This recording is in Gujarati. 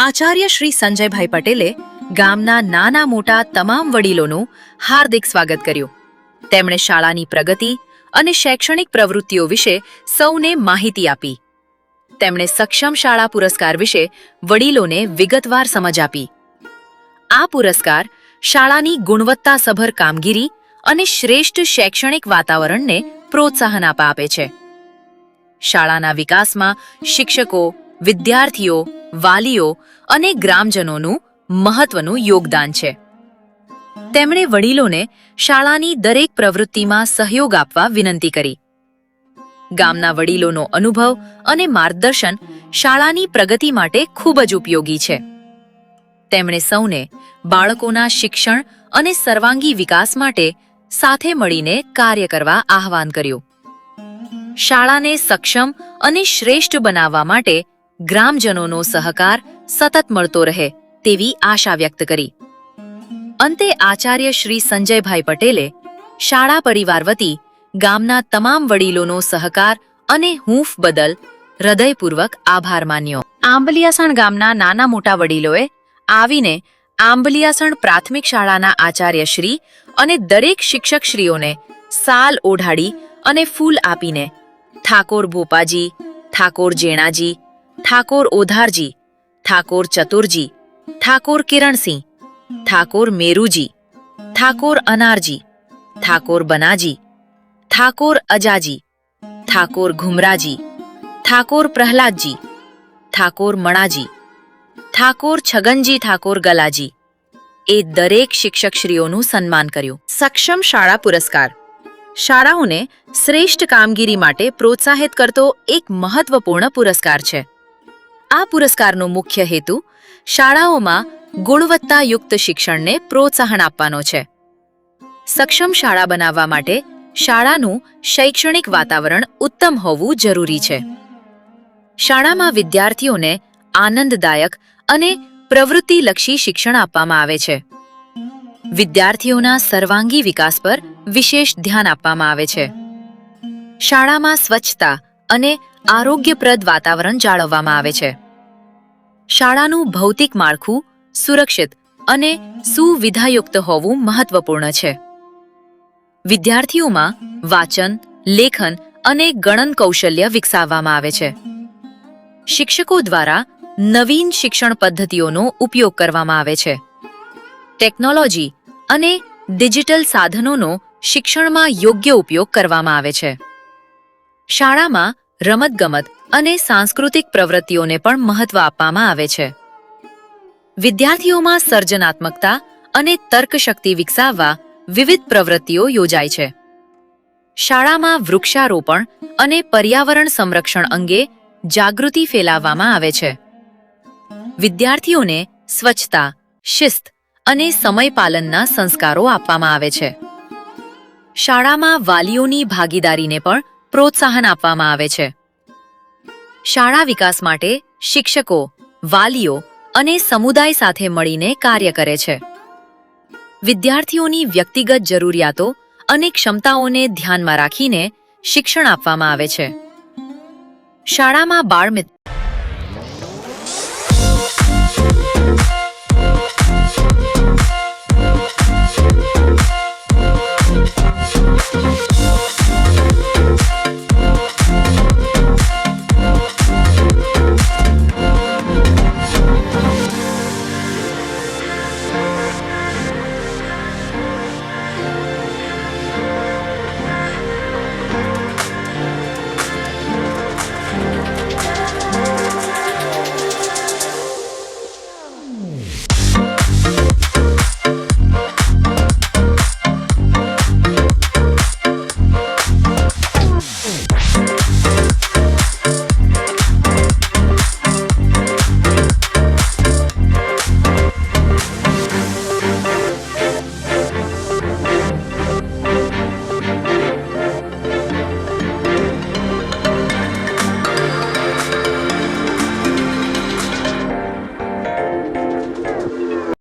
આચાર્ય શ્રી સંજયભાઈ પટેલે ગામના નાના મોટા તમામ વડીલોનું હાર્દિક સ્વાગત કર્યું. તેમણે શાળાની પ્રગતિ અને શૈક્ષણિક પ્રવૃત્તિઓ વિશે સૌને માહિતી આપી. તેમણે સક્ષમ શાળા પુરસ્કાર વિશે વડીલોને વિગતવાર સમજ આપી. આ પુરસ્કાર શાળાની ગુણવત્તાસભર કામગીરી અને શ્રેષ્ઠ શૈક્ષણિક વાતાવરણને પ્રોત્સાહન આપે છે. શાળાના વિકાસમાં શિક્ષકો, વિદ્યાર્થીઓ, વાલીઓ અને ગ્રામજનોનું મહત્વનું યોગદાન છે. તેમણે વડીલોને શાળાની દરેક પ્રવૃત્તિમાં સહયોગ આપવા વિનંતી કરી. ગામના વડીલોનો અનુભવ અને માર્ગદર્શન શાળાની પ્રગતિ માટે ખૂબ જ ઉપયોગી છે. તેમણે સૌને બાળકોના શિક્ષણ અને સર્વાંગી વિકાસ માટે સાથે મળીને કાર્ય કરવા આહ્વાન કર્યું. શાળાને સક્ષમ અને શ્રેષ્ઠ બનાવવા માટે ગ્રામજનોનો સહકાર સતત મળતો રહે તેવી આશા વ્યક્ત કરી. અંતે આચાર્ય શ્રી સંજયભાઈ પટેલે શાળા પરિવાર વતી ગામના તમામ વડીલોનો સહકાર અને હૂંફ બદલ હૃદયપૂર્વક આભાર માન્યો. આંબલિયાસણ ગામના નાના મોટા વડીલોએ આવીને આંબલિયાસણ પ્રાથમિક શાળાના આચાર્યશ્રી અને દરેક શિક્ષકશ્રીઓને સાલ ઓઢાડી અને ફૂલ આપીને ઠાકોર ભોપાજી, ઠાકોર જેણાજી, ઠાકોર ઓધારજી, ઠાકોર ચતુરજી, ઠાકોર કિરણસિંહ, ઠાકોર મેરુજી, ઠાકોર અનારજી, ઠાકોર બનાજી, ઠાકોર અજાજી, ઠાકોર ઘુમરાજી, ઠાકોર પ્રહલાદજી, ઠાકોર મણાજી, ઠાકોર છગનજી, ઠાકોર ગલાજી એ દરેક શિક્ષકશ્રીઓનું સન્માન કર્યું. સક્ષમ શાળા પુરસ્કાર શાળાઓને શ્રેષ્ઠ કામગીરી માટે પ્રોત્સાહિત કરતો એક મહત્વપૂર્ણ પુરસ્કાર છે. આ પુરસ્કારનો મુખ્ય હેતુ શાળાઓમાં ગુણવત્તાયુક્ત શિક્ષણને પ્રોત્સાહન આપવાનો છે. સક્ષમ શાળા બનાવવા માટે શાળાનું શૈક્ષણિક વાતાવરણ ઉત્તમ હોવું જરૂરી છે. શાળામાં વિદ્યાર્થીઓને આનંદદાયક અને પ્રવૃત્તિલક્ષી શિક્ષણ આપવામાં આવે છે. વિદ્યાર્થીઓના સર્વાંગી વિકાસ પર વિશેષ ધ્યાન આપવામાં આવે છે. શાળામાં સ્વચ્છતા અને આરોગ્યપ્રદ વાતાવરણ જાળવવામાં આવે છે. શાળાનું ભૌતિક માળખું સુરક્ષિત અને સુવિધાયુક્ત હોવું મહત્વપૂર્ણ છે. વિદ્યાર્થીઓમાં વાંચન, લેખન અને ગણન કૌશલ્ય વિકસાવવામાં આવે છે. શિક્ષકો દ્વારા નવીન શિક્ષણ પદ્ધતિઓનો ઉપયોગ કરવામાં આવે છે. ટેકનોલોજી અને ડિજિટલ સાધનોનો શિક્ષણમાં યોગ્ય ઉપયોગ કરવામાં આવે છે. શાળામાં રમતગમત અને સાંસ્કૃતિક પ્રવૃત્તિઓને પણ મહત્વ આપવામાં આવે છે. વિદ્યાર્થીઓમાં સર્જનાત્મકતા અને તર્કશક્તિ વિકસાવવા વિવિધ પ્રવૃત્તિઓ યોજાય છે. શાળામાં વૃક્ષારોપણ અને પર્યાવરણ સંરક્ષણ અંગે જાગૃતિ ફેલાવવામાં આવે છે. વિદ્યાર્થીઓને સ્વચ્છતા, શિસ્ત અને સમયપાલનના સંસ્કારો આપવામાં આવે છે. શાળામાં વાલીઓની ભાગીદારીને પણ પ્રોત્સાહન આપવામાં આવે છે. શાળા વિકાસ માટે શિક્ષકો, વાલીઓ અને સમુદાય સાથે મળીને કાર્ય કરે છે. વિદ્યાર્થીઓની વ્યક્તિગત જરૂરિયાતો અને ક્ષમતાઓને ધ્યાનમાં રાખીને શિક્ષણ આપવામાં આવે છે. શાળામાં બાળમિત્ર